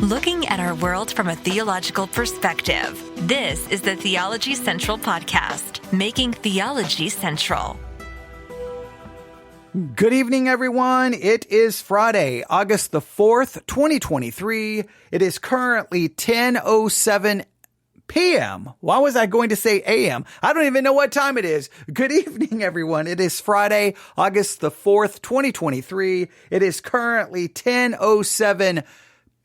Looking at our world from a theological perspective. This is the Theology Central Podcast, making theology central. Good evening, everyone. It is Friday, August the 4th, 2023. It is currently 10:07 p.m. Why was I going to say a.m.? I don't even know what time it is. Good evening, everyone. It is Friday, August the 4th, 2023. It is currently 10:07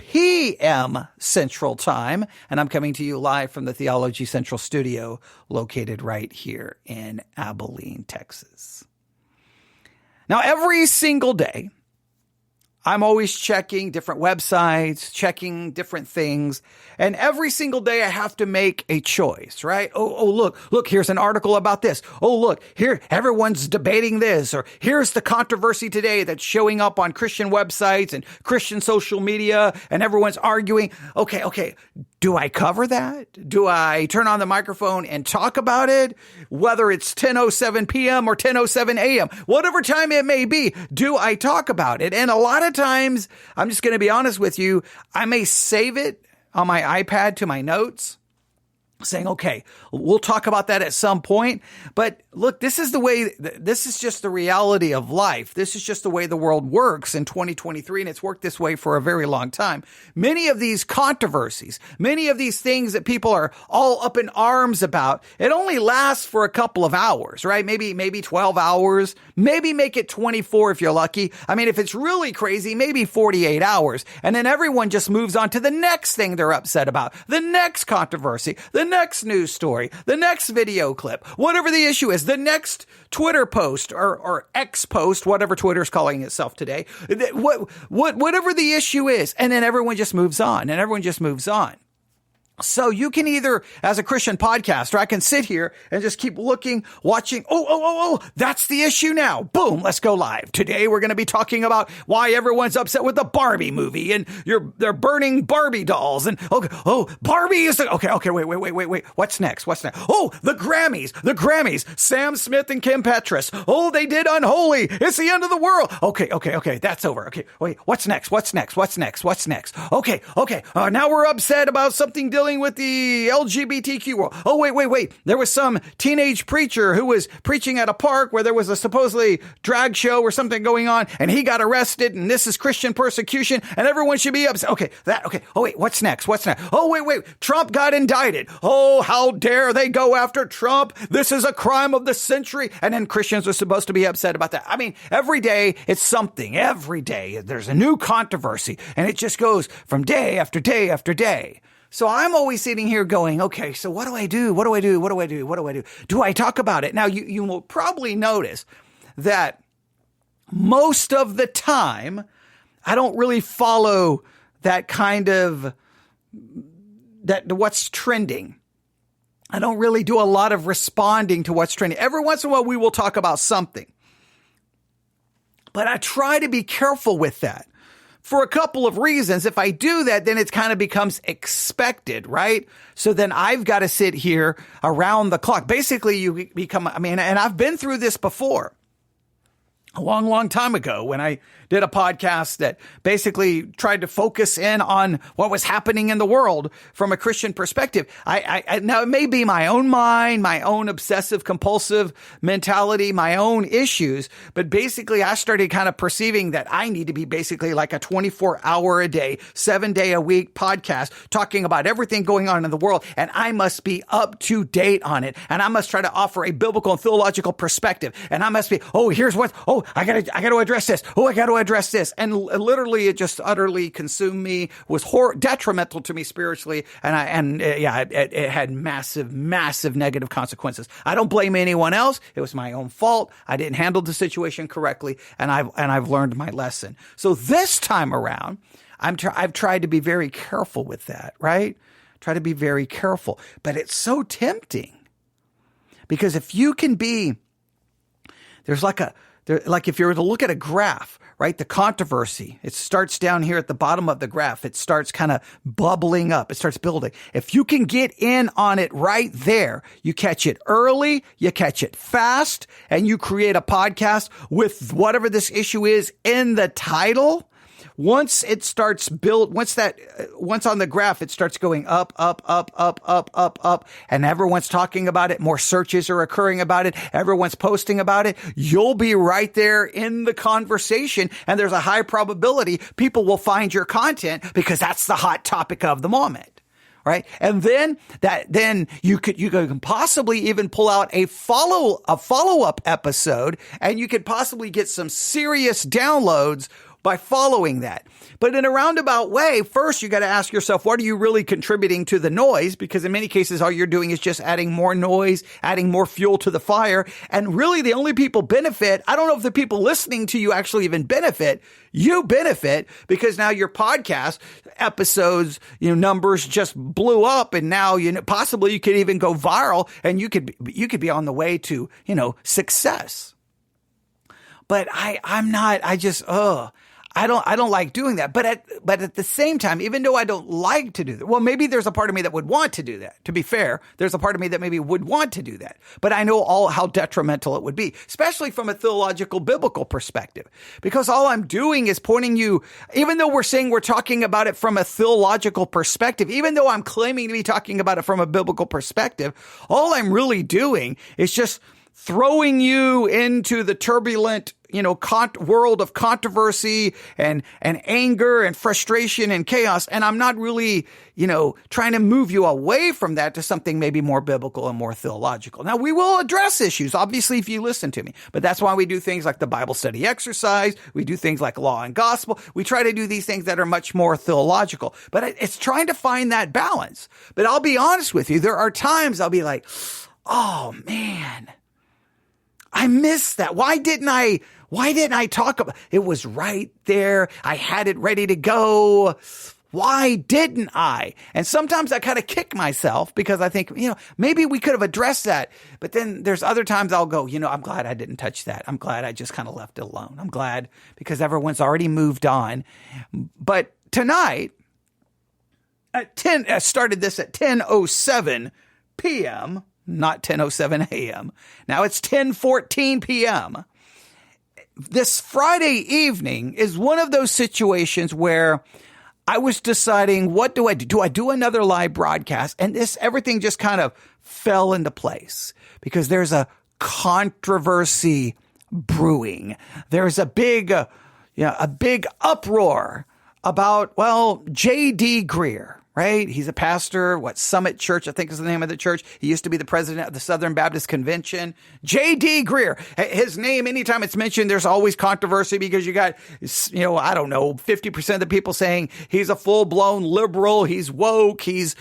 p.m. Central Time, and I'm coming to you live from the Theology Central Studio located right here in Abilene, Texas. Now, every single day, I'm always checking different websites, checking different things, and every single day I have to make a choice, right? Look, here's an article about this. Oh, look, here, everyone's debating this, or here's the controversy today that's showing up on Christian websites and Christian social media, and everyone's arguing. Okay, do I cover that? Do I turn on the microphone and talk about it? Whether it's 10:07 p.m. or 10:07 a.m., whatever time it may be, do I talk about it? And a lot of times, I'm just going to be honest with you, I may save it on my iPad to my notes, saying, okay, we'll talk about that at some point. But look, this is just the reality of life. This is just the way the world works in 2023, and it's worked this way for a very long time. Many of these controversies, many of these things that people are all up in arms about, it only lasts for a couple of hours, right? Maybe 12 hours, maybe make it 24 if you're lucky. I mean, if it's really crazy, maybe 48 hours. And then everyone just moves on to the next thing they're upset about, the next controversy, the next news story, the next video clip, whatever the issue is, the next Twitter post or X post, whatever Twitter's calling itself today, whatever the issue is. And then everyone just moves on. So you can either, as a Christian podcaster, I can sit here and just keep looking, watching. Oh, that's the issue now. Boom, let's go live. Today we're going to be talking about why everyone's upset with the Barbie movie and they're burning Barbie dolls. And Barbie is okay, wait. What's next? Oh, the Grammys. Sam Smith and Kim Petras. Oh, they did Unholy. It's the end of the world. Okay, that's over. Okay, wait, what's next? Okay. Now we're upset about something dealing with the LGBTQ world. Oh, wait. There was some teenage preacher who was preaching at a park where there was a supposedly drag show or something going on, and he got arrested, and this is Christian persecution, and everyone should be upset. Okay. Oh, wait, what's next? Oh, wait. Trump got indicted. Oh, how dare they go after Trump? This is a crime of the century. And then Christians are supposed to be upset about that. I mean, every day it's something. Every day there's a new controversy, and it just goes from day after day after day. So I'm always sitting here going, okay, so what do I do? Do I talk about it? Now, you will probably notice that most of the time, I don't really follow that kind of, what's trending. I don't really do a lot of responding to what's trending. Every once in a while, we will talk about something. But I try to be careful with that. For a couple of reasons. If I do that, then it kind of becomes expected, right? So then I've got to sit here around the clock. Basically, you become, and I've been through this before. A long time ago when I did a podcast that basically tried to focus in on what was happening in the world from a Christian perspective. Now it may be my own mind, my own obsessive compulsive mentality, my own issues, but basically I started kind of perceiving that I need to be basically like a 24-hour a day, 7-day a week podcast talking about everything going on in the world, and I must be up to date on it, and I must try to offer a biblical and theological perspective, and I must be, I got to address this. I got to address this. And literally, it just utterly consumed me, was detrimental to me spiritually. And it had massive negative consequences. I don't blame anyone else. It was my own fault. I didn't handle the situation correctly. And I've learned my lesson. So this time around, I've tried to be very careful with that, right? Try to be very careful. But it's so tempting because if you can be, like if you were to look at a graph, right? The controversy, it starts down here at the bottom of the graph. It starts kind of bubbling up. It starts building. If you can get in on it right there, you catch it early, you catch it fast, and you create a podcast with whatever this issue is in the title. once it starts once on the graph, it starts going up, up, up, up, up, up, up, and everyone's talking about it, more searches are occurring about it, everyone's posting about it, you'll be right there in the conversation, and there's a high probability people will find your content because that's the hot topic of the moment. Right. And then you can possibly even pull out a follow-up episode, and you could possibly get some serious downloads by following that. But in a roundabout way, first you got to ask yourself, what are you really contributing to the noise? Because in many cases, all you're doing is just adding more noise, adding more fuel to the fire. And really the only people benefit, I don't know if the people listening to you actually even benefit. You benefit because now your podcast episodes, numbers just blew up, and now, possibly you could even go viral, and you could be on the way to, success. But I don't like doing that. But at the same time, even though I don't like to do that, well, maybe there's a part of me that would want to do that. To be fair, there's a part of me that maybe would want to do that. But I know how detrimental it would be, especially from a theological, biblical perspective, because all I'm doing is pointing you, even though we're saying we're talking about it from a theological perspective, even though I'm claiming to be talking about it from a biblical perspective, all I'm really doing is just throwing you into the turbulent, world of controversy and anger and frustration and chaos. And I'm not really, trying to move you away from that to something maybe more biblical and more theological. Now, we will address issues, obviously, if you listen to me. But that's why we do things like the Bible study exercise. We do things like law and gospel. We try to do these things that are much more theological. But it's trying to find that balance. But I'll be honest with you, there are times I'll be like, oh, man, I missed that. Why didn't I talk about it? It was right there. I had it ready to go. Why didn't I? And sometimes I kind of kick myself because I think, maybe we could have addressed that. But then there's other times I'll go, I'm glad I didn't touch that. I'm glad I just kind of left it alone. I'm glad because everyone's already moved on. But tonight I started this at 10:07 p.m., not 10:07 a.m. Now it's 10:14 p.m. This Friday evening is one of those situations where I was deciding, what do I do? Do I do another live broadcast? And everything just kind of fell into place because there's a controversy brewing. There's a big uproar about, J.D. Grear. Right? He's a pastor, Summit Church, I think is the name of the church. He used to be the president of the Southern Baptist Convention. J.D. Grear. His name, anytime it's mentioned, there's always controversy because you got, 50% of the people saying he's a full-blown liberal, he's woke, he's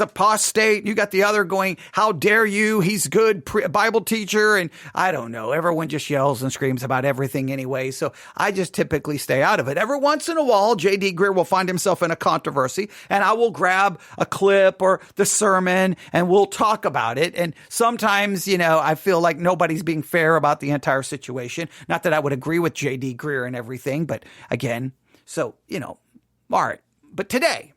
apostate. You got the other going, how dare you? He's good Bible teacher. And I don't know. Everyone just yells and screams about everything anyway. So I just typically stay out of it. Every once in a while, J.D. Grear will find himself in a controversy, and I will grab a clip or the sermon and we'll talk about it. And sometimes, I feel like nobody's being fair about the entire situation. Not that I would agree with J.D. Grear and everything, but again, so, all right. But today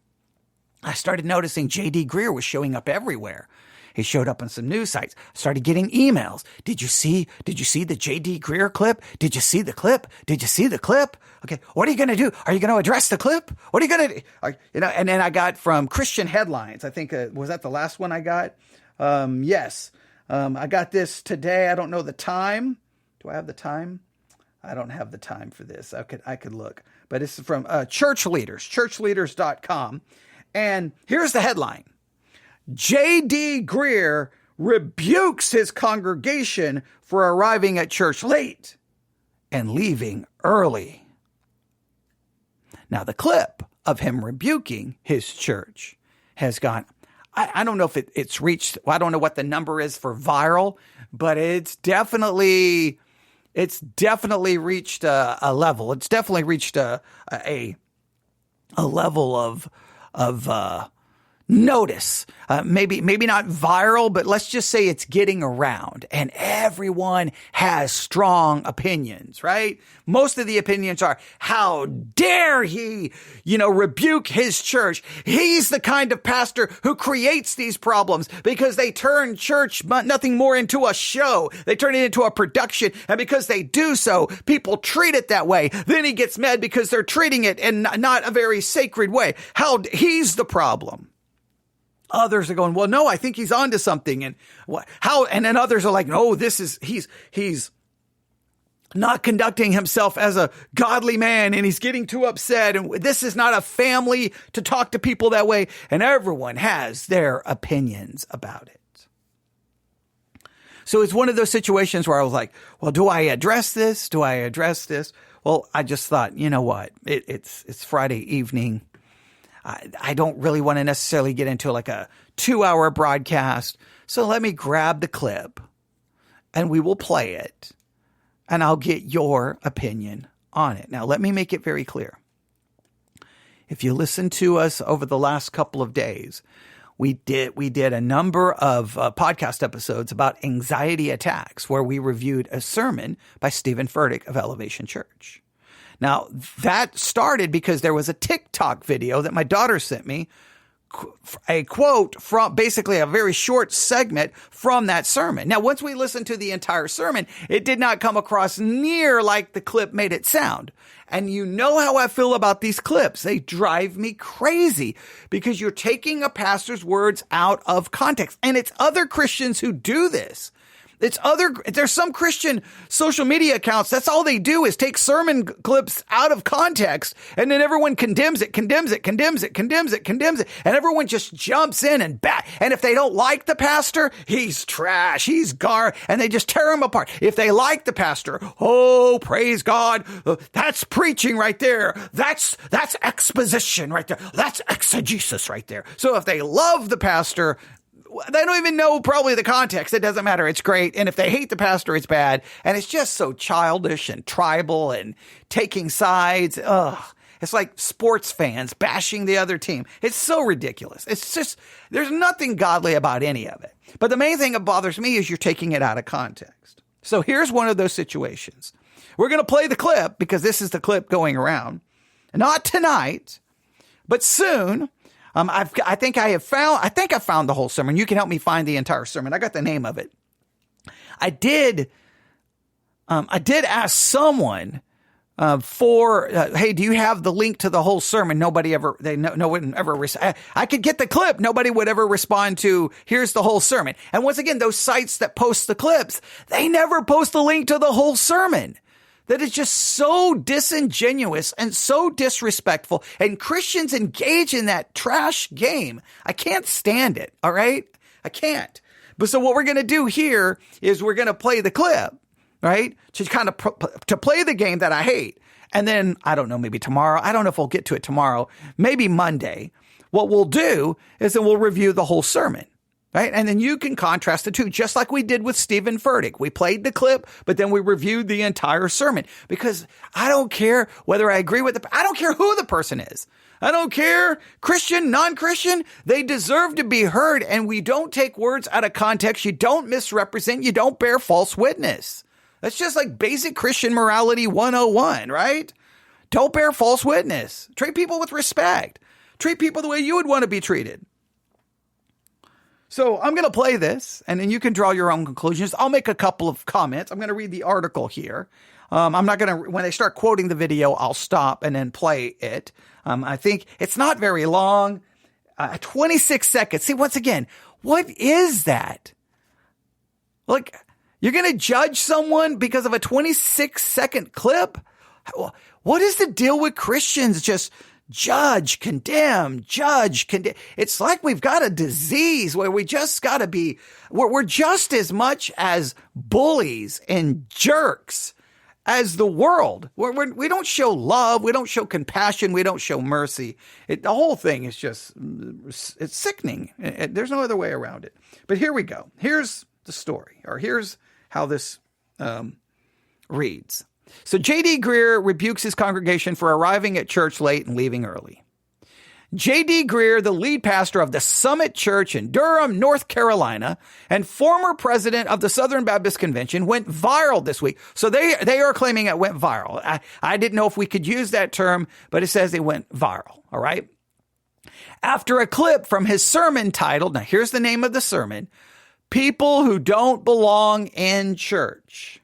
I started noticing J.D. Grear was showing up everywhere. He showed up on some news sites, started getting emails. Did you see the J.D. Grear clip? Did you see the clip? Did you see the clip? Okay. What are you going to do? Are you going to address the clip? What are you going to do? And then I got from Christian Headlines. I think, was that the last one I got? Yes. I got this today. I don't know the time. Do I have the time? I don't have the time for this. I could look, but it's from Church Leaders, churchleaders.com. And here's the headline. J.D. Grear rebukes his congregation for arriving at church late and leaving early. Now, the clip of him rebuking his church has gone, I don't know if it's reached, I don't know what the number is for viral, but it's definitely reached a level. It's definitely reached a level of notice. Maybe not viral, but let's just say it's getting around and everyone has strong opinions, right? Most of the opinions are, how dare he, rebuke his church? He's the kind of pastor who creates these problems because they turn church nothing more into a show. They turn it into a production. And because they do so, people treat it that way. Then he gets mad because they're treating it in not a very sacred way. He's the problem. Others are going, well, no, I think he's onto something. And and then others are like, no, he's not conducting himself as a godly man and he's getting too upset. And this is not a family to talk to people that way. And everyone has their opinions about it. So it's one of those situations where I was like, well, do I address this? Well, I just thought, you know what? It's Friday evening. I don't really want to necessarily get into like a 2-hour broadcast. So let me grab the clip and we will play it and I'll get your opinion on it. Now, let me make it very clear. If you listen to us over the last couple of days, we did a number of podcast episodes about anxiety attacks where we reviewed a sermon by Stephen Furtick of Elevation Church. Now, that started because there was a TikTok video that my daughter sent me, a quote from basically a very short segment from that sermon. Now, once we listened to the entire sermon, it did not come across near like the clip made it sound. And you know how I feel about these clips. They drive me crazy because you're taking a pastor's words out of context. And it's other Christians who do this. There's some Christian social media accounts. That's all they do is take sermon clips out of context. And then everyone condemns it. And everyone just jumps in and back. And if they don't like the pastor, he's trash. He's and they just tear him apart. If they like the pastor, oh, praise God. That's preaching right there. That's exposition right there. That's exegesis right there. So if they love the pastor, they don't even know probably the context. It doesn't matter. It's great. And if they hate the pastor, it's bad. And it's just so childish and tribal and taking sides. Ugh. It's like sports fans bashing the other team. It's so ridiculous. It's just, there's nothing godly about any of it. But the main thing that bothers me is you're taking it out of context. So here's one of those situations. We're going to play the clip because this is the clip going around. Not tonight, but soon. I think I found the whole sermon. You can help me find the entire sermon. I got the name of it. I did ask someone hey, do you have the link to the whole sermon? No one ever. I could get the clip. Nobody would ever respond to, here's the whole sermon. And once again, those sites that post the clips, they never post the link to the whole sermon. That is just so disingenuous and so disrespectful. And Christians engage in that trash game. I can't stand it. All right. I can't. But so what we're going to do here is we're going to play the clip, right? To kind of to play the game that I hate. And then I don't know, maybe tomorrow. I don't know if we'll get to it tomorrow, maybe Monday. What we'll do is then we'll review the whole sermon. Right. And then you can contrast the two, just like we did with Stephen Furtick. We played the clip, but then we reviewed the entire sermon because I don't care whether I agree with I don't care who the person is. I don't care. Christian, non-Christian, they deserve to be heard. And we don't take words out of context. You don't misrepresent. You don't bear false witness. That's just like basic Christian morality 101, right? Don't bear false witness. Treat people with respect. Treat people the way you would want to be treated. So I'm going to play this, and then you can draw your own conclusions. I'll make a couple of comments. I'm going to read the article here. I'm not going to, when they start quoting the video, I'll stop and then play it. I think it's not very long, 26 seconds. See, once again, what is that? Like, you're going to judge someone because of a 26-second clip? What is the deal with Christians just judge, condemn. It's like we've got a disease where we just got to be, we're just as much as bullies and jerks as the world. We don't show love. We don't show compassion. We don't show mercy. The whole thing is just, it's sickening. There's no other way around it. But here we go. Here's the story, or here's how this reads. So J.D. Grear rebukes his congregation for arriving at church late and leaving early. J.D. Grear, the lead pastor of the Summit Church in Durham, North Carolina, and former president of the Southern Baptist Convention, went viral this week. So they are claiming it went viral. I didn't know if we could use that term, but it says it went viral. All right. After a clip from his sermon titled, now here's the name of the sermon, People Who Don't Belong in Church.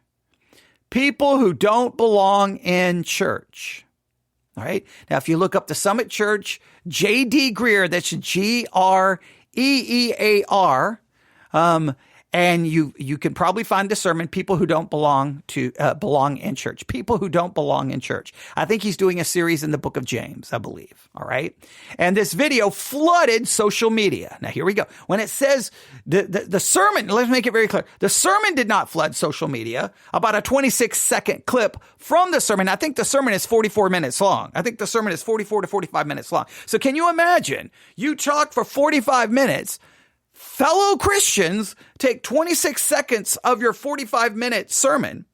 People who don't belong in church. All right. Now, if you look up the Summit Church, J.D. Grear, that's Greear, and you can probably find the sermon, People Who Don't Belong in Church. People Who Don't Belong in Church. I think he's doing a series in the book of James, I believe. All right. And this video flooded social media. Now, here we go. When it says the sermon, let's make it very clear. The sermon did not flood social media. About a 26-second clip from the sermon. I think the sermon is 44 minutes long. I think the sermon is 44 to 45 minutes long. So can you imagine? You talk for 45 minutes. Fellow Christians take 26 seconds of your 45-minute sermon,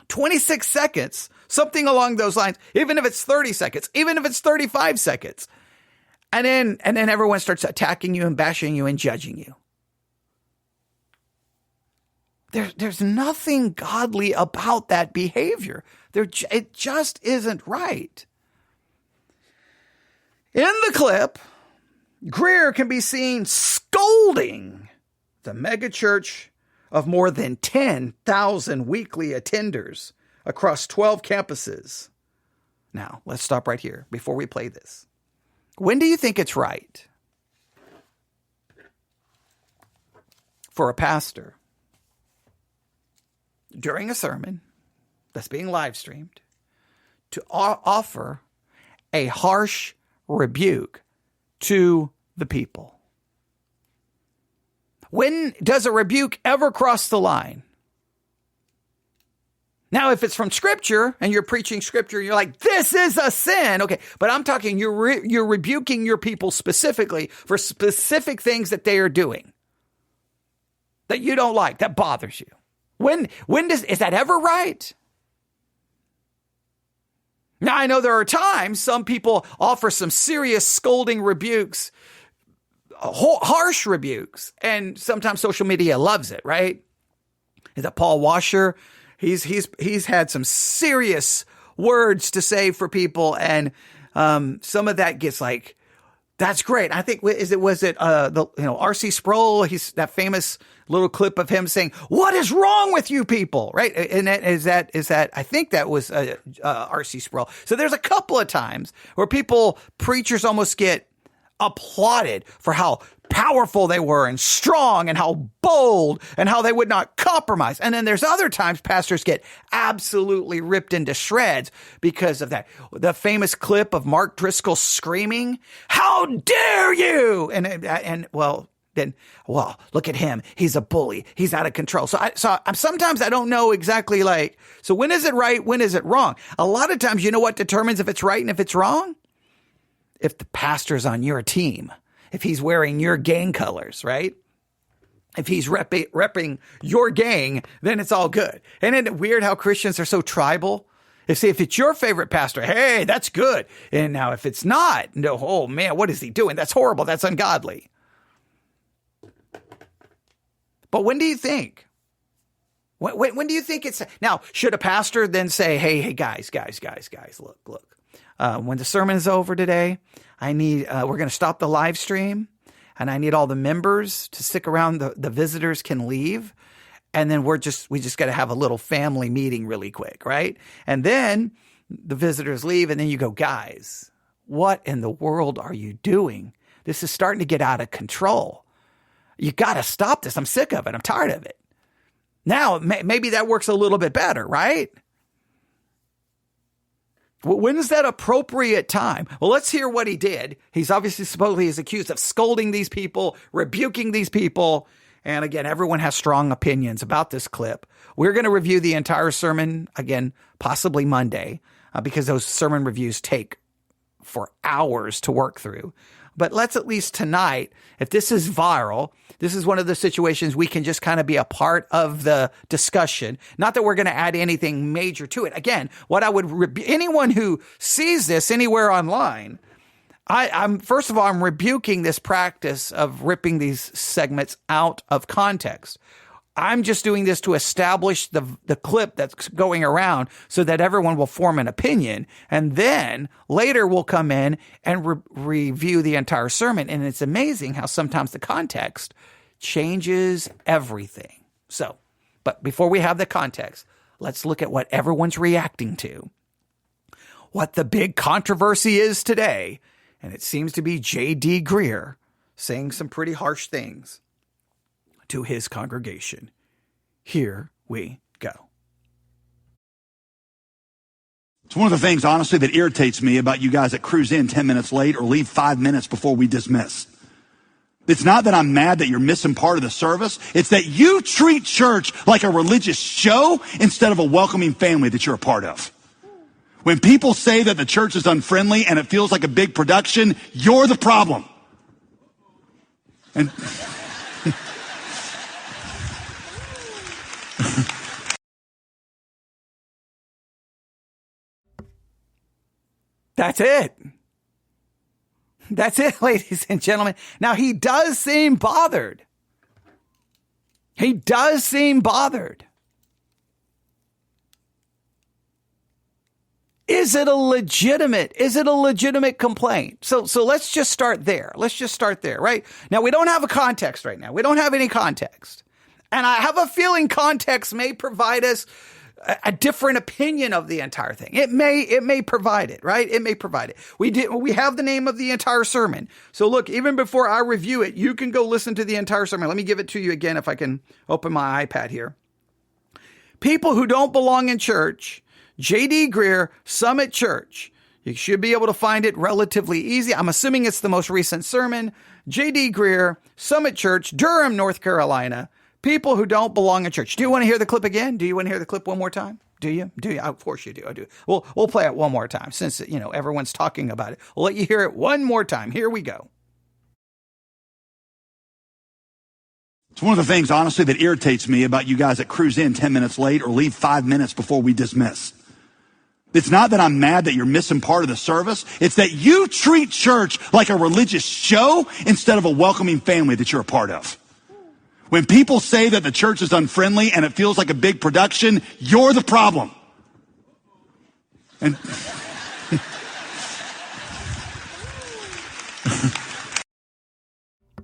26 seconds, something along those lines, even if it's 30 seconds, even if it's 35 seconds. And then everyone starts attacking you and bashing you and judging you. There's nothing godly about that behavior. It just isn't right. In the clip, Grear can be seen scolding the megachurch of more than 10,000 weekly attenders across 12 campuses. Now, let's stop right here before we play this. When do you think it's right for a pastor during a sermon that's being live streamed to offer a harsh rebuke to the people? When does a rebuke ever cross the line? Now, if it's from Scripture and you're preaching Scripture, you're like, this is a sin. Okay, but I'm talking, you're rebuking your people specifically for specific things that they are doing that you don't like, that bothers you. Is that ever right? Now, I know there are times some people offer some serious scolding rebukes, harsh rebukes, and sometimes social media loves it, right? Is that Paul Washer? He's had some serious words to say for people, and some of that gets like, that's great. I think R.C. Sproul? He's that famous little clip of him saying, "What is wrong with you people?" Right? And is that? I think that was R.C. Sproul. So there's a couple of times where preachers almost get applauded for how powerful they were and strong and how bold and how they would not compromise. And then there's other times pastors get absolutely ripped into shreds because of that. The famous clip of Mark Driscoll screaming, "How dare you!" And look at him. He's a bully. He's out of control. So sometimes I don't know exactly so when is it right? When is it wrong? A lot of times, you know what determines if it's right and if it's wrong? If the pastor's on your team. If he's wearing your gang colors, right? If he's repping your gang, then it's all good. And isn't it weird how Christians are so tribal? If it's your favorite pastor, hey, that's good. And now if it's not, no, oh man, what is he doing? That's horrible. That's ungodly. But when do you think? When do you think it's... Now, should a pastor then say, hey, guys, look. When the sermon is over today, we're going to stop the live stream, and I need all the members to stick around. The visitors can leave, and then we just got to have a little family meeting really quick, right? And then the visitors leave, and then you go, guys, what in the world are you doing? This is starting to get out of control. You got to stop this. I'm sick of it. I'm tired of it. Now, maybe that works a little bit better, right? When is that appropriate time? Well, let's hear what he did. He's obviously supposedly is accused of scolding these people, rebuking these people. And again, everyone has strong opinions about this clip. We're going to review the entire sermon again, possibly Monday, because those sermon reviews take for hours to work through. But let's at least tonight, if this is viral, this is one of the situations we can just kind of be a part of the discussion. Not that we're going to add anything major to it. Again, what I would anyone who sees this anywhere online, I'm first of all, I'm rebuking this practice of ripping these segments out of context. I'm just doing this to establish the clip that's going around so that everyone will form an opinion. And then later we'll come in and review the entire sermon. And it's amazing how sometimes the context changes everything. So, but before we have the context, let's look at what everyone's reacting to. What the big controversy is today. And it seems to be J.D. Grear saying some pretty harsh things to his congregation. Here we go. It's one of the things, honestly, that irritates me about you guys that cruise in 10 minutes late or leave 5 minutes before we dismiss. It's not that I'm mad that you're missing part of the service. It's that you treat church like a religious show instead of a welcoming family that you're a part of. When people say that the church is unfriendly and it feels like a big production, you're the problem. And that's it. That's it, ladies and gentlemen. Now, he does seem bothered. He does seem bothered. Is it a legitimate complaint? So let's just start there. Right? Now, we don't have a context right now. We don't have any context. And I have a feeling context may provide us a different opinion of the entire thing. It may provide it, right? It may provide it. We have the name of the entire sermon. So look, even before I review it, you can go listen to the entire sermon. Let me give it to you again if I can open my iPad here. People who don't belong in church, J.D. Grear, Summit Church. You should be able to find it relatively easy. I'm assuming it's the most recent sermon. J.D. Grear, Summit Church, Durham, North Carolina. People who don't belong in church. Do you want to hear the clip again? Do you want to hear the clip one more time? Do you? Of course you do. I do. We'll play it one more time since, everyone's talking about it. We'll let you hear it one more time. Here we go. it's one of the things, honestly, that irritates me about you guys that cruise in 10 minutes late or leave 5 minutes before we dismiss. It's not that I'm mad that you're missing part of the service. It's that you treat church like a religious show instead of a welcoming family that you're a part of. When people say that the church is unfriendly and it feels like a big production, you're the problem. And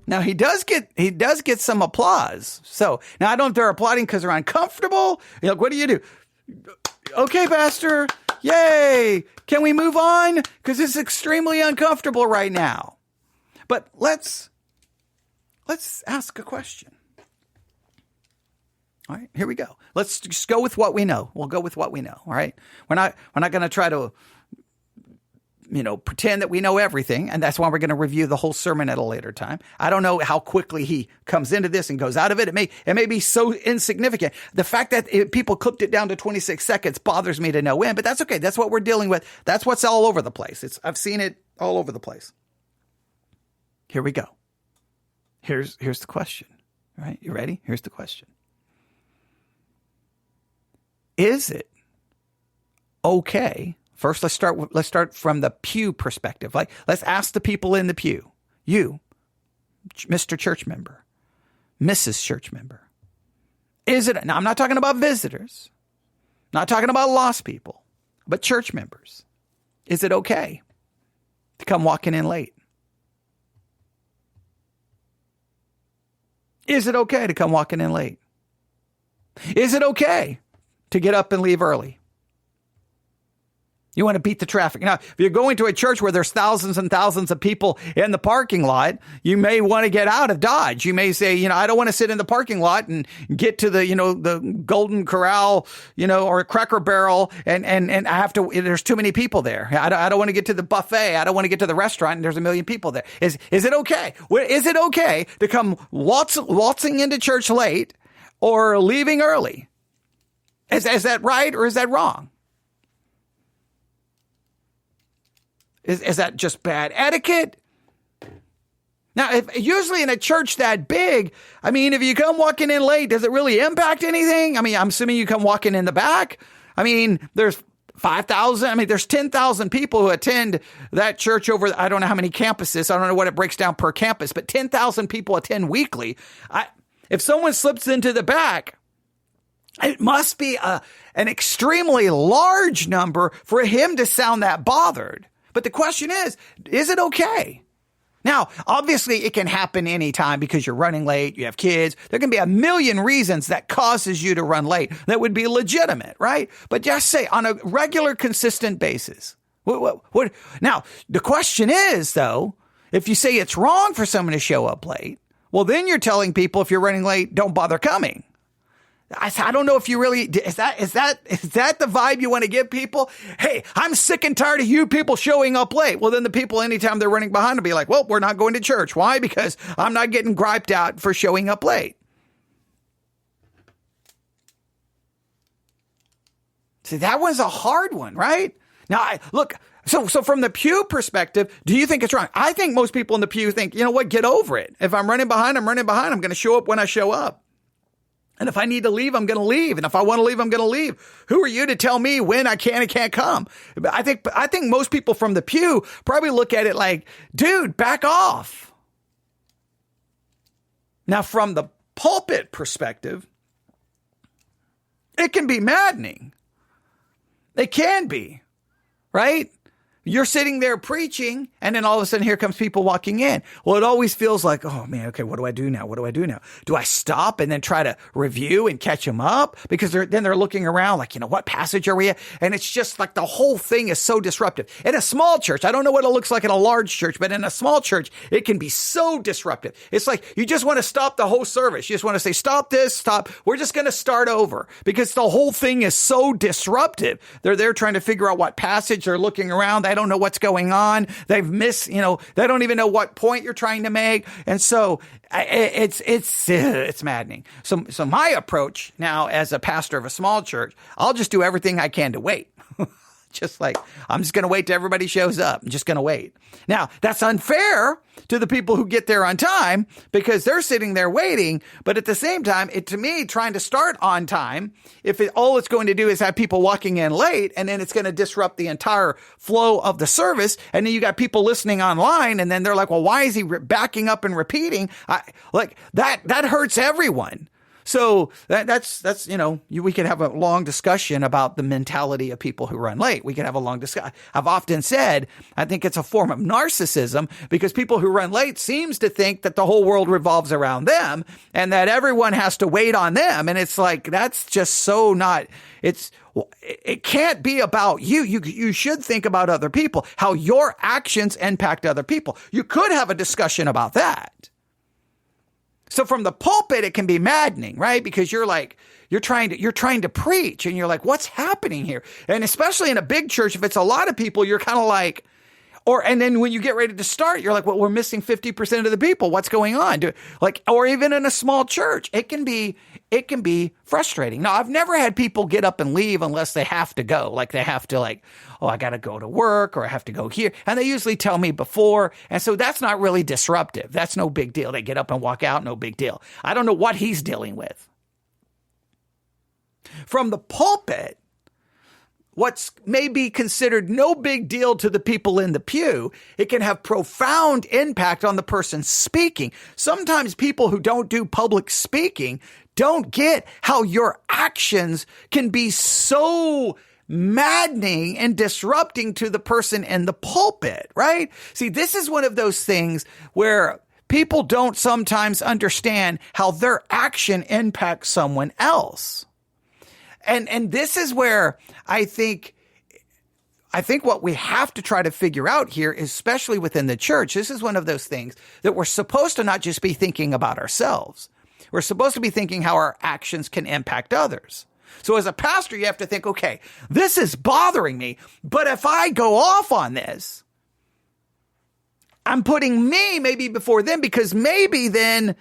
now he does get some applause. So now I don't know if they're applauding because they're uncomfortable. What do? Okay, Pastor. Yay. Can we move on? Because it's extremely uncomfortable right now. But let's ask a question. All right, here we go. Let's just go with what we know. We'll go with what we know. All right. We're not going to try to, pretend that we know everything. And that's why we're going to review the whole sermon at a later time. I don't know how quickly he comes into this and goes out of it. It may be so insignificant. The fact that people clipped it down to 26 seconds bothers me to no end, but that's okay. That's what we're dealing with. That's what's all over the place. I've seen it all over the place. Here we go. Here's the question. All right. You ready? Here's the question. Is it okay? First, let's start from the pew perspective. Let's ask the people in the pew. You, Mr. Church Member, Mrs. Church Member. Is it? Now, I'm not talking about visitors. Not talking about lost people, but church members. Is it okay to come walking in late? Is it okay to come walking in late? Is it okay to get up and leave early? You want to beat the traffic. Now, if you're going to a church where there's thousands and thousands of people in the parking lot, you may want to get out of Dodge. You may say, I don't want to sit in the parking lot and get to the Golden Corral, or Cracker Barrel, and I have to. There's too many people there. I don't want to get to the buffet. I don't want to get to the restaurant, and there's a million people there. Is it okay? Is it okay to come waltzing into church late or leaving early? Is that right or is that wrong? Is that just bad etiquette? Now, usually in a church that big, if you come walking in late, does it really impact anything? I'm assuming you come walking in the back. There's 5,000. I mean, there's 10,000 people who attend that church over, I don't know how many campuses. I don't know what it breaks down per campus, but 10,000 people attend weekly. If someone slips into the back, it must be an extremely large number for him to sound that bothered. But the question is it okay? Now, obviously, it can happen anytime because you're running late, you have kids. There can be a million reasons that causes you to run late that would be legitimate, right? But just say on a regular, consistent basis. What? Now, the question is, though, if you say it's wrong for someone to show up late, well, then you're telling people if you're running late, don't bother coming. I don't know if you really, is that the vibe you want to give people? Hey, I'm sick and tired of you people showing up late. Well, then the people, anytime they're running behind will be like, well, we're not going to church. Why? Because I'm not getting griped out for showing up late. See, that was a hard one, right? Now, look, so from the pew perspective, do you think it's wrong? I think most people in the pew think, you know what, get over it. If I'm running behind, I'm running behind. I'm going to show up when I show up. And if I need to leave, I'm going to leave. And if I want to leave, I'm going to leave. Who are you to tell me when I can and can't come? I think most people from the pew probably look at it like, dude, back off. Now, from the pulpit perspective, it can be maddening. It can be, right? You're sitting there preaching, and then all of a sudden here comes people walking in. Well, it always feels like, oh man, okay, what do I do now? What do I do now? Do I stop and then try to review and catch them up? Because they're looking around like, what passage are we at? And it's just like the whole thing is so disruptive. In a small church, I don't know what it looks like in a large church, but in a small church, it can be so disruptive. It's like you just want to stop the whole service. You just want to say, stop this, stop. We're just going to start over because the whole thing is so disruptive. They're there trying to figure out what passage they're looking around. They don't know what's going on. They've missed, they don't even know what point you're trying to make. And so it's maddening. So my approach now as a pastor of a small church, I'll just do everything I can to wait. Just like, I'm just going to wait till everybody shows up. I'm just going to wait. Now, that's unfair to the people who get there on time because they're sitting there waiting. But at the same time, to me, trying to start on time, all it's going to do is have people walking in late, and then it's going to disrupt the entire flow of the service. And then you got people listening online, and then they're like, well, why is he backing up and repeating? That hurts everyone. So that's we could have a long discussion about the mentality of people who run late. We could have a long discussion. I've often said, I think it's a form of narcissism because people who run late seems to think that the whole world revolves around them and that everyone has to wait on them. And it's like, that's just so not, it can't be about you. You should think about other people, how your actions impact other people. You could have a discussion about that. So from the pulpit, it can be maddening, right? Because you're trying to preach and you're like, what's happening here? And especially in a big church, if it's a lot of people, you're kind of like, and then when you get ready to start, you're like, well, we're missing 50% of the people. What's going on? Or even in a small church, it can be frustrating. Now, I've never had people get up and leave unless they have to go. Like they have to I got to go to work or I have to go here. And they usually tell me before. And so that's not really disruptive. That's no big deal. They get up and walk out. No big deal. I don't know what he's dealing with. From the pulpit, what's maybe considered no big deal to the people in the pew, it can have profound impact on the person speaking. Sometimes people who don't do public speaking don't get how your actions can be so maddening and disrupting to the person in the pulpit, right? See, this is one of those things where people don't sometimes understand how their action impacts someone else. And this is where I think what we have to try to figure out here, especially within the church, this is one of those things that we're supposed to not just be thinking about ourselves. We're supposed to be thinking how our actions can impact others. So as a pastor, you have to think, okay, this is bothering me, but if I go off on this, I'm putting me maybe before them because maybe then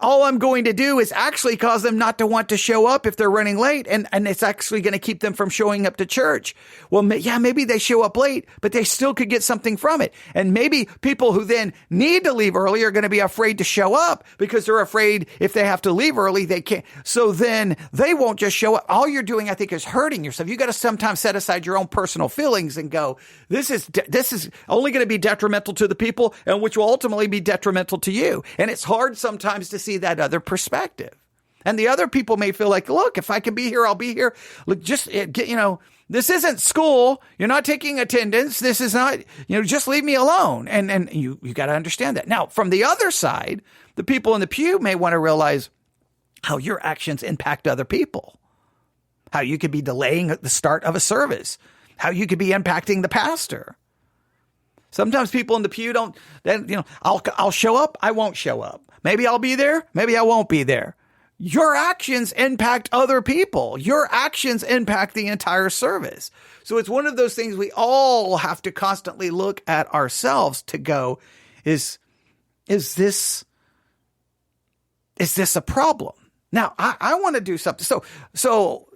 all I'm going to do is actually cause them not to want to show up if they're running late. And it's actually going to keep them from showing up to church. Well, maybe they show up late, but they still could get something from it. And maybe people who then need to leave early are going to be afraid to show up because they're afraid if they have to leave early, they can't. So then they won't just show up. All you're doing, I think, is hurting yourself. You got to sometimes set aside your own personal feelings and go, this is only going to be detrimental to the people, and which will ultimately be detrimental to you. And it's hard sometimes to see that other perspective. And the other people may feel like, look, if I can be here, I'll be here. Look, this isn't school. You're not taking attendance. This is not, just leave me alone. And you got to understand that. Now, from the other side, the people in the pew may want to realize how your actions impact other people, how you could be delaying the start of a service, how you could be impacting the pastor. Sometimes people in the pew I'll show up, I won't show up. Maybe I'll be there, maybe I won't be there. Your actions impact other people. Your actions impact the entire service. So it's one of those things we all have to constantly look at ourselves to go, is this a problem? Now, I want to do something. So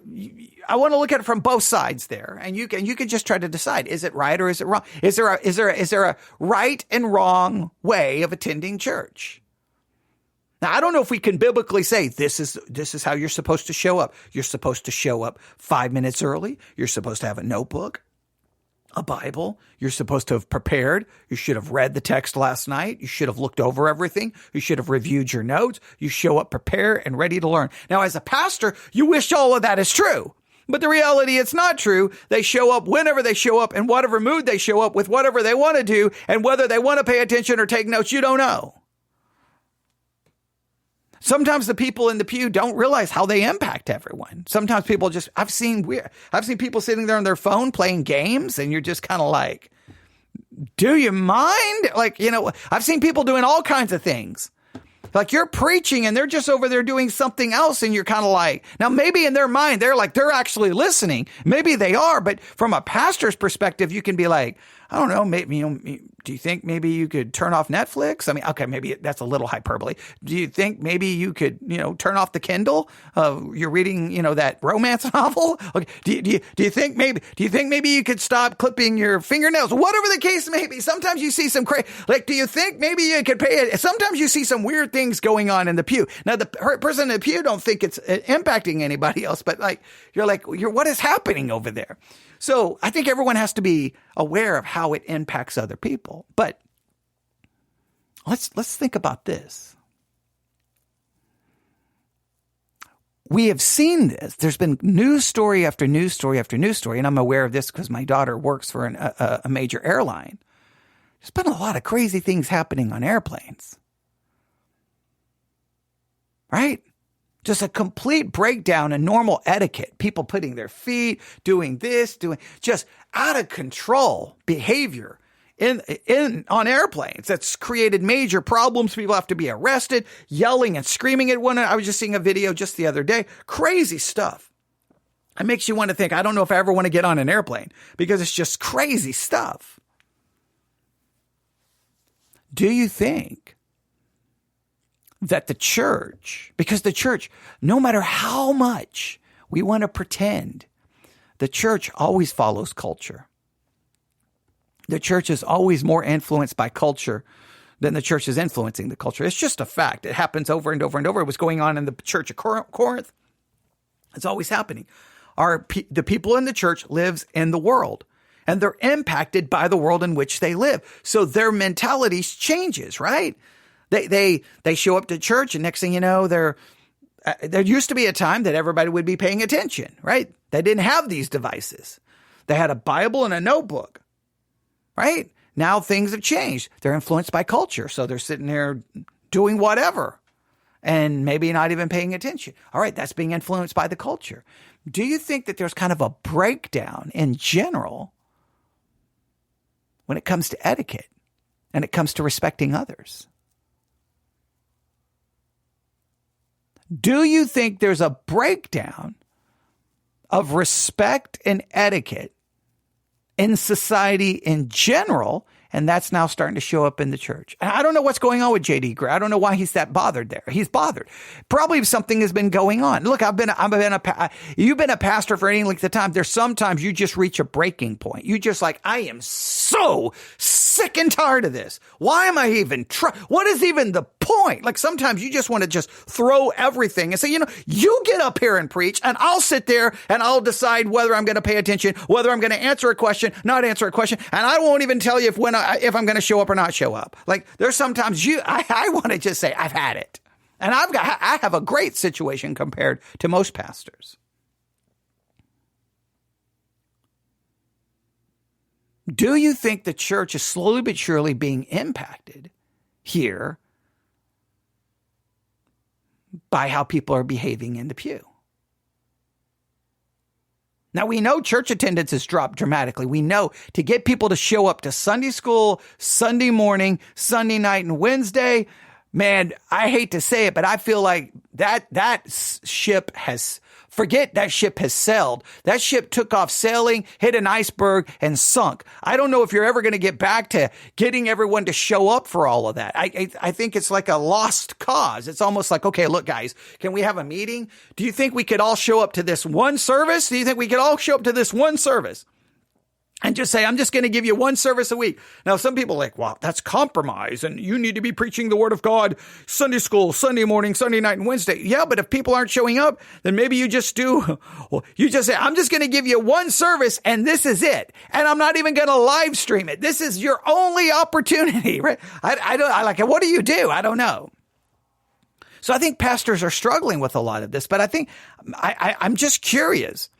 I want to look at it from both sides there, and you can just try to decide: is it right or is it wrong? Is there a right and wrong way of attending church? Now, I don't know if we can biblically say this is how you're supposed to show up. You're supposed to show up 5 minutes early. You're supposed to have a notebook, a Bible. You're supposed to have prepared. You should have read the text last night. You should have looked over everything. You should have reviewed your notes. You show up prepared and ready to learn. Now, as a pastor, you wish all of that is true. But the reality, it's not true. They show up whenever they show up, in whatever mood they show up, with whatever they want to do, and whether they want to pay attention or take notes, you don't know. Sometimes the people in the pew don't realize how they impact everyone. Sometimes people I've seen people sitting there on their phone playing games, and you're just kind of like, do you mind? I've seen people doing all kinds of things. Like, you're preaching and they're just over there doing something else, and you're kind of like, now maybe in their mind, they're actually listening. Maybe they are, but from a pastor's perspective, you can be like, I don't know, maybe, do you think maybe you could turn off Netflix? I mean, okay, maybe that's a little hyperbole. Do you think maybe you could, turn off the Kindle? You're reading, that romance novel? Okay. Do you think maybe you could stop clipping your fingernails? Whatever the case may be. Sometimes you see some do you think maybe you could pay it? Sometimes you see some weird things going on in the pew. Now, the person in the pew don't think it's impacting anybody else, but you're what is happening over there? So I think everyone has to be aware of how it impacts other people. But let's think about this. We have seen this. There's been news story after news story after news story, and I'm aware of this because my daughter works for a major airline. There's been a lot of crazy things happening on airplanes. Right? Just a complete breakdown in normal etiquette. People putting their feet, doing this, just out of control behavior on airplanes. That's created major problems. People have to be arrested, yelling and screaming at one another. I was just seeing a video just the other day. Crazy stuff. It makes you want to think, I don't know if I ever want to get on an airplane, because it's just crazy stuff. Do you think that the church, because the church, no matter how much we want to pretend, the church always follows culture. The church is always more influenced by culture than the church is influencing the culture. It's just a fact. It happens over and over and over. It was going on in the church of Corinth. It's always happening. The people in the church lives in the world, and they're impacted by the world in which they live. So their mentality changes, right? They show up to church, and next thing you know, there used to be a time that everybody would be paying attention, right? They didn't have these devices. They had a Bible and a notebook, right? Now things have changed. They're influenced by culture, so they're sitting there doing whatever and maybe not even paying attention. All right, that's being influenced by the culture. Do you think that there's kind of a breakdown in general when it comes to etiquette and it comes to respecting others? Do you think there's a breakdown of respect and etiquette in society in general, And that's now starting to show up in the church. And I don't know what's going on with J.D. Grear. I don't know why he's that bothered there. He's bothered. Probably something has been going on. Look, you've been a pastor for any length of time. There's sometimes you just reach a breaking point. You just like, I am so sick and tired of this. Why am I even what is even the point? Like sometimes you just want to just throw everything and say, you get up here and preach and I'll sit there and I'll decide whether I'm going to pay attention, whether I'm going to answer a question, not answer a question. And I won't even tell you if I'm going to show up or not show up. Like there's sometimes I want to just say I've had it, and I have a great situation compared to most pastors. Do you think the church is slowly but surely being impacted here by how people are behaving in the pew? Now, we know church attendance has dropped dramatically. We know to get people to show up to Sunday school, Sunday morning, Sunday night, and Wednesday, man, I hate to say it, but I feel like that ship has sailed. That ship took off sailing, hit an iceberg, and sunk. I don't know if you're ever going to get back to getting everyone to show up for all of that. I think it's like a lost cause. It's almost like, okay, look, guys, can we have a meeting? Do you think we could all show up to this one service? Do you think we could all show up to this one service? And just say, I'm just going to give you one service a week. Now, some people are like, well, that's compromise. And you need to be preaching the word of God Sunday school, Sunday morning, Sunday night, and Wednesday. Yeah, but if people aren't showing up, then maybe you just say, I'm just going to give you one service and this is it. And I'm not even going to live stream it. This is your only opportunity, right? What do you do? I don't know. So I think pastors are struggling with a lot of this, but I think I'm just curious.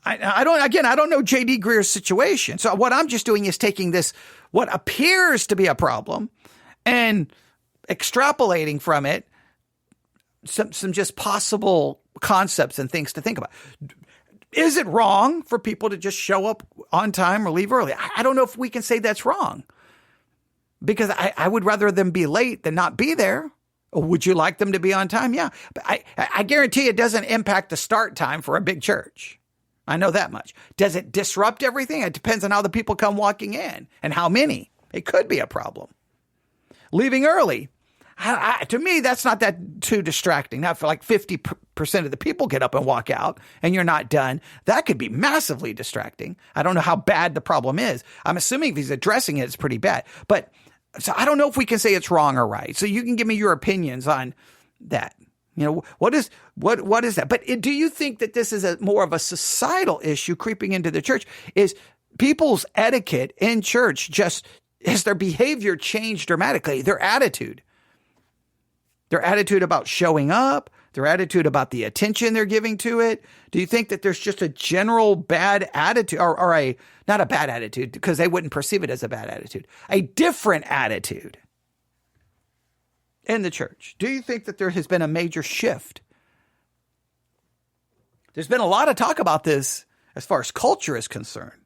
I don't know J.D. Grear's situation. So what I'm just doing is taking this, what appears to be a problem, and extrapolating from it some just possible concepts and things to think about. Is it wrong for people to just show up on time or leave early? I don't know if we can say that's wrong, because I would rather them be late than not be there. Or would you like them to be on time? Yeah. But I guarantee it doesn't impact the start time for a big church. I know that much. Does it disrupt everything? It depends on how the people come walking in and how many. It could be a problem. Leaving early, to me, that's not that too distracting. Now, if like 50% of the people get up and walk out and you're not done, that could be massively distracting. I don't know how bad the problem is. I'm assuming if he's addressing it, it's pretty bad. But so I don't know if we can say it's wrong or right. So you can give me your opinions on that. What is that? But do you think that this is more of a societal issue creeping into the church? Is people's etiquette in church has their behavior changed dramatically? Their attitude about showing up, their attitude about the attention they're giving to it. Do you think that there's just a general bad attitude or not a bad attitude, because they wouldn't perceive it as a bad attitude, a different attitude in the church? Do you think that there has been a major shift? There's been a lot of talk about this as far as culture is concerned,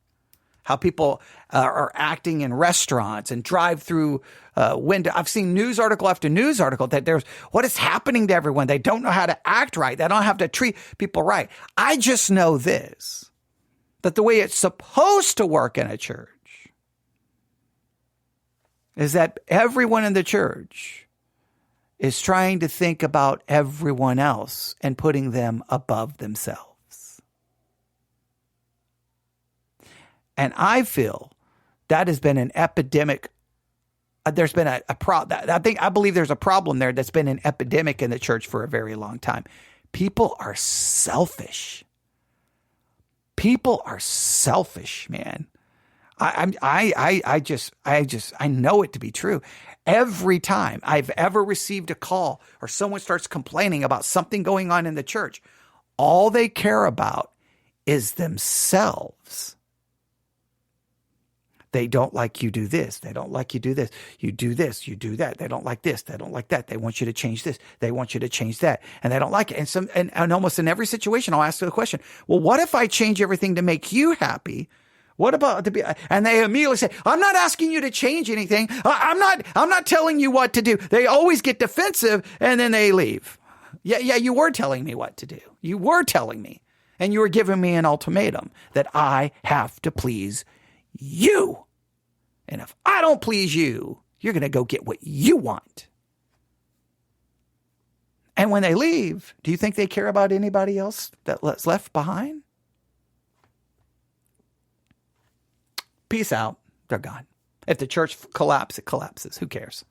how people are acting in restaurants and drive-through window. I've seen news article after news article that there's what is happening to everyone. They don't know how to act right. They don't have to treat people right. I just know this, that the way it's supposed to work in a church is that everyone in the church is trying to think about everyone else and putting them above themselves. And I feel that has been an epidemic. There's been a problem. I believe there's a problem there that's been an epidemic in the church for a very long time. People are selfish. People are selfish, man. I know it to be true. Every time I've ever received a call or someone starts complaining about something going on in the church, all they care about is themselves. They don't like you do this. They don't like you do this. You do this. You do that. They don't like this. They don't like that. They want you to change this. They want you to change that. And they don't like it. And almost in every situation, I'll ask the question, well, what if I change everything to make you happy? What about and they immediately say, I'm not asking you to change anything. I'm not telling you what to do. They always get defensive and then they leave. Yeah, you were telling me what to do. You were telling me, and you were giving me an ultimatum that I have to please you. And if I don't please you, you're going to go get what you want. And when they leave, do you think they care about anybody else that's left behind? Peace out. They're gone. If the church collapses, it collapses. Who cares?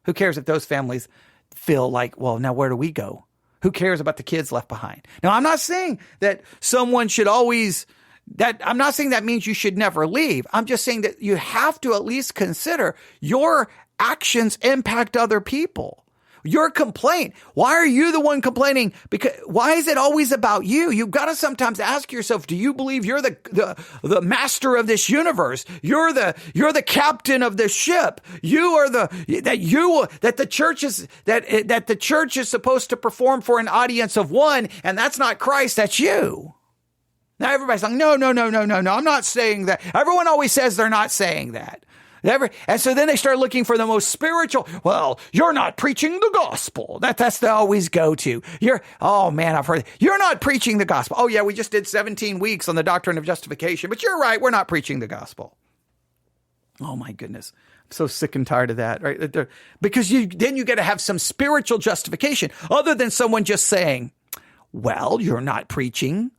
Who cares if those families feel like, well, now where do we go? Who cares about the kids left behind? Now, I'm not saying that someone should always, I'm not saying that means you should never leave. I'm just saying that you have to at least consider your actions impact other people. Your complaint. Why are you the one complaining? Because why is it always about you? You've got to sometimes ask yourself, do you believe you're the master of this universe? You're the captain of this ship. You are that the church is supposed to perform for an audience of one, and that's not Christ, that's you. Now everybody's like, no. I'm not saying that. Everyone always says they're not saying that. And so then they start looking for the most spiritual. Well, you're not preaching the gospel. That's the always go to. I've heard it. You're not preaching the gospel. Oh yeah, we just did 17 weeks on the doctrine of justification, but you're right. We're not preaching the gospel. Oh my goodness. I'm so sick and tired of that, right? Because then you got to have some spiritual justification other than someone just saying, well, you're not preaching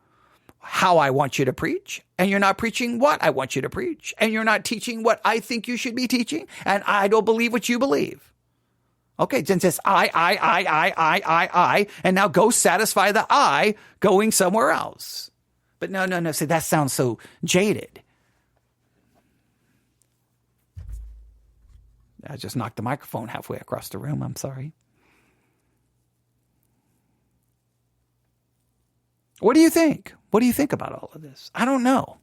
how I want you to preach, and you're not preaching what I want you to preach, and you're not teaching what I think you should be teaching, and I don't believe what you believe. Okay, then says I, and now go satisfy the I going somewhere else. But no. See, that sounds so jaded. I just knocked the microphone halfway across the room. I'm sorry. What do you think? What do you think about all of this? I don't know.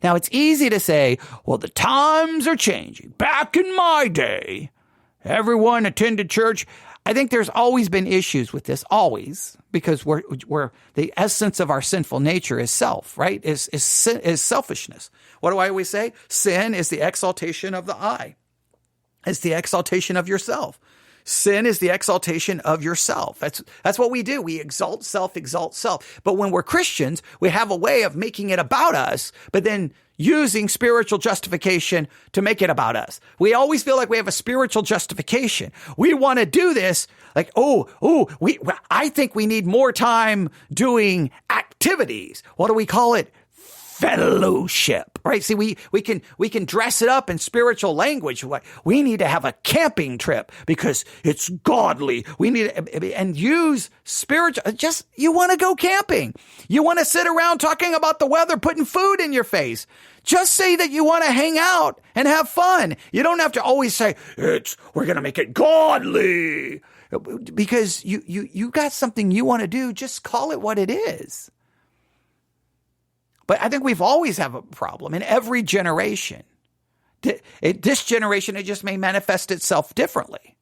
Now, it's easy to say, well, the times are changing. Back in my day, everyone attended church. I think there's always been issues with this, always, because we're the essence of our sinful nature is self, right? Is selfishness. What do I always say? Sin is the exaltation of the I. It's the exaltation of yourself. Sin is the exaltation of yourself. That's what we do. We exalt self. But when we're Christians, we have a way of making it about us, but then using spiritual justification to make it about us. We always feel like we have a spiritual justification. We want to do this like, I think we need more time doing activities. What do we call it? Fellowship, right? See, we can dress it up in spiritual language. We need to have a camping trip because it's godly. We need and use spiritual. You want to go camping. You want to sit around talking about the weather, putting food in your face. Just say that you want to hang out and have fun. You don't have to always say we're going to make it godly because you got something you want to do. Just call it what it is. But I think we've always have a problem in every generation. This generation, it just may manifest itself differently.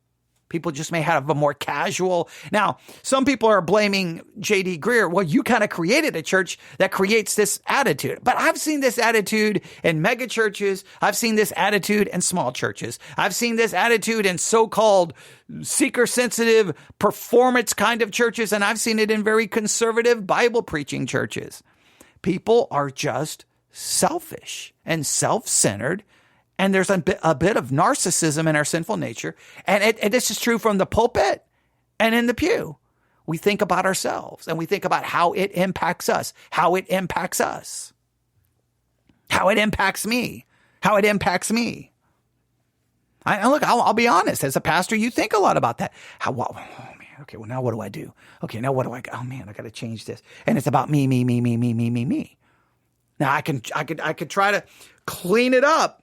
People just may have a more casual. Now, some people are blaming J.D. Grear. Well, you kind of created a church that creates this attitude. But I've seen this attitude in mega churches. I've seen this attitude in small churches. I've seen this attitude in so-called seeker-sensitive performance kind of churches. And I've seen it in very conservative Bible-preaching churches. People are just selfish and self-centered, and there's a bit of narcissism in our sinful nature. And this is true from the pulpit and in the pew. We think about ourselves, and we think about how it impacts us, how it impacts us, how it impacts me, how it impacts me. I'll be honest. As a pastor, you think a lot about that. Okay, well, now what do I do? Okay, now what do I go? Oh man, I got to change this. And it's about me. Now I could try to clean it up,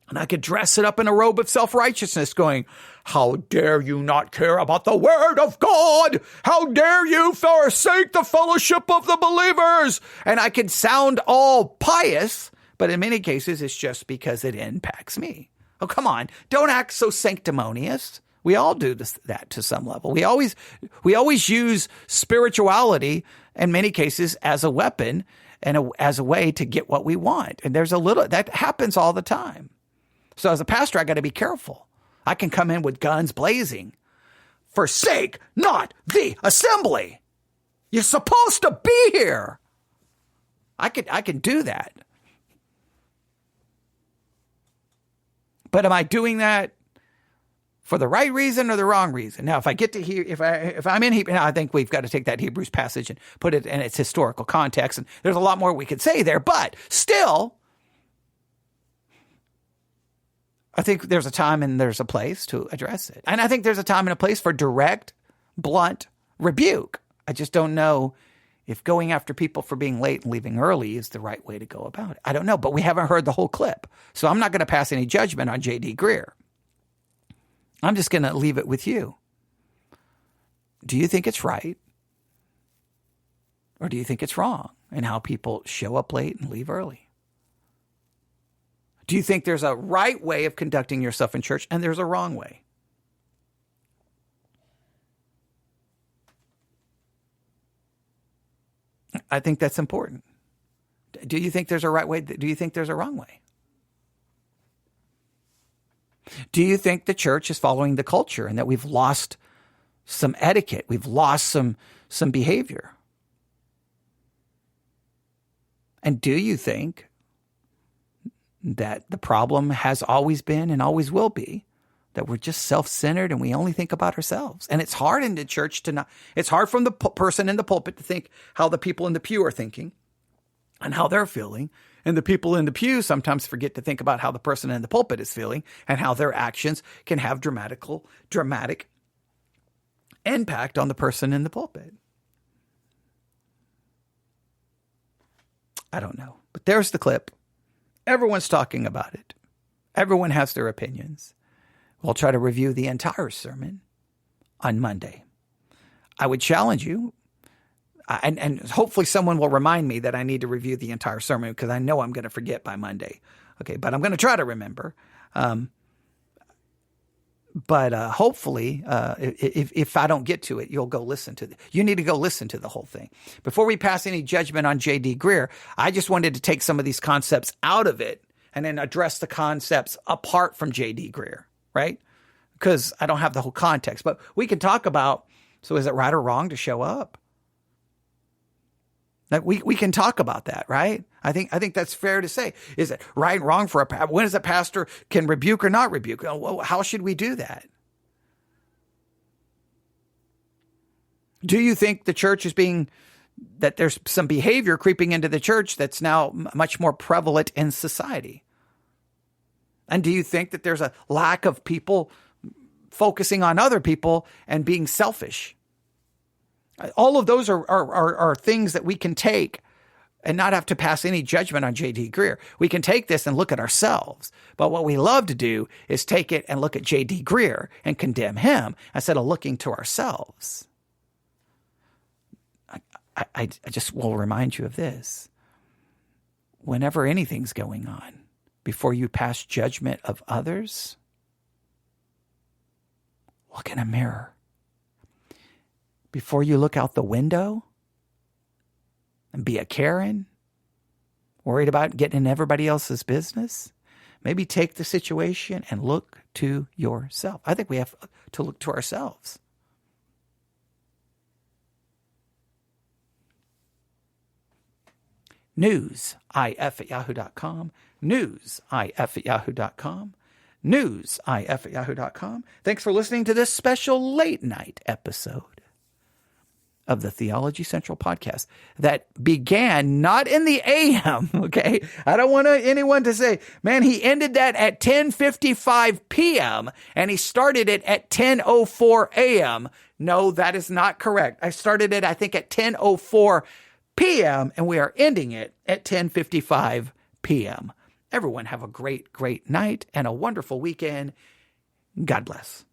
and I could dress it up in a robe of self-righteousness going, how dare you not care about the word of God? How dare you forsake the fellowship of the believers? And I could sound all pious, but in many cases, it's just because it impacts me. Oh, come on. Don't act so sanctimonious. We all do that to some level. We always use spirituality in many cases as a weapon and as a way to get what we want. And that happens all the time. So as a pastor, I got to be careful. I can come in with guns blazing. Forsake not the assembly. You're supposed to be here. I can do that. But am I doing that for the right reason or the wrong reason? Now, if I get to hear, if I'm in Hebrew, now I think we've got to take that Hebrews passage and put it in its historical context. And there's a lot more we could say there, but still, I think there's a time and there's a place to address it. And I think there's a time and a place for direct, blunt rebuke. I just don't know if going after people for being late and leaving early is the right way to go about it. I don't know, but we haven't heard the whole clip. So I'm not going to pass any judgment on J.D. Grear. I'm just going to leave it with you. Do you think it's right? Or do you think it's wrong in how people show up late and leave early? Do you think there's a right way of conducting yourself in church and there's a wrong way? I think that's important. Do you think there's a right way? Do you think there's a wrong way? Do you think the church is following the culture and that we've lost some etiquette? We've lost some behavior? And do you think that the problem has always been and always will be that we're just self-centered and we only think about ourselves? And it's hard in the church to not, it's hard from the person in the pulpit to think how the people in the pew are thinking and how they're feeling. And the people in the pew sometimes forget to think about how the person in the pulpit is feeling and how their actions can have dramatic impact on the person in the pulpit. I don't know, but there's the clip. Everyone's talking about it. Everyone has their opinions. We'll try to review the entire sermon on Monday. I would challenge you, and hopefully someone will remind me that I need to review the entire sermon because I know I'm going to forget by Monday. Okay, but I'm going to try to remember. But hopefully, if I don't get to it, you'll go listen to it. You need to go listen to the whole thing. Before we pass any judgment on J.D. Grear, I just wanted to take some of these concepts out of it and then address the concepts apart from J.D. Grear, right? Because I don't have the whole context. But we can talk about, so is it right or wrong to show up? Like we can talk about that, right? I think that's fair to say. Is it right and wrong for when is a pastor can rebuke or not rebuke? How should we do that? Do you think the church is that there's some behavior creeping into the church that's now much more prevalent in society? And do you think that there's a lack of people focusing on other people and being selfish? All of those are things that we can take and not have to pass any judgment on J.D. Grear. We can take this and look at ourselves. But what we love to do is take it and look at J.D. Grear and condemn him instead of looking to ourselves. I just will remind you of this. Whenever anything's going on, before you pass judgment of others, look in a mirror. Before you look out the window and be a Karen, worried about getting in everybody else's business, maybe take the situation and look to yourself. I think we have to look to ourselves. newsif@yahoo.com, newsif@yahoo.com, newsif@yahoo.com. Thanks for listening to this special late night episode of the Theology Central podcast that began not in the AM, okay? I don't want anyone to say, man, he ended that at 10:55 p.m. and he started it at 10:04 a.m. No, that is not correct. I started it, I think, at 10:04 p.m. and we are ending it at 10:55 p.m. Everyone have a great, great night and a wonderful weekend. God bless.